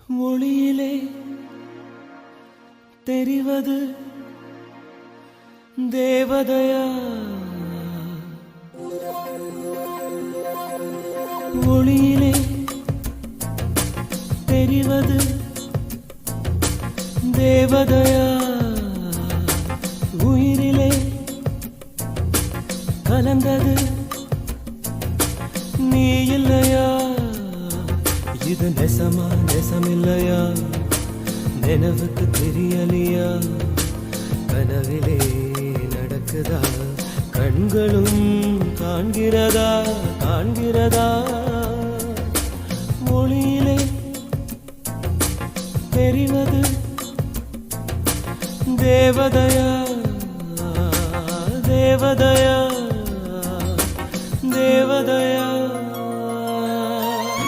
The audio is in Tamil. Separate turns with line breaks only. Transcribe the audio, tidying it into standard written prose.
ஒளியிலே தெரிவது தேவதையா? ஒளியிலே தெரிவது தேவதையா? உயிரிலே கலந்தது நீ இல்லையா? இது நெசமா நெசமில்லையா? நினைவுக்கு தெரியலையா? கனவிலே நடக்குதா? கண்களும் காண்கிறதா? காண்கிறதா? மொழியிலே தெரிவது தேவதையா? தேவதையா?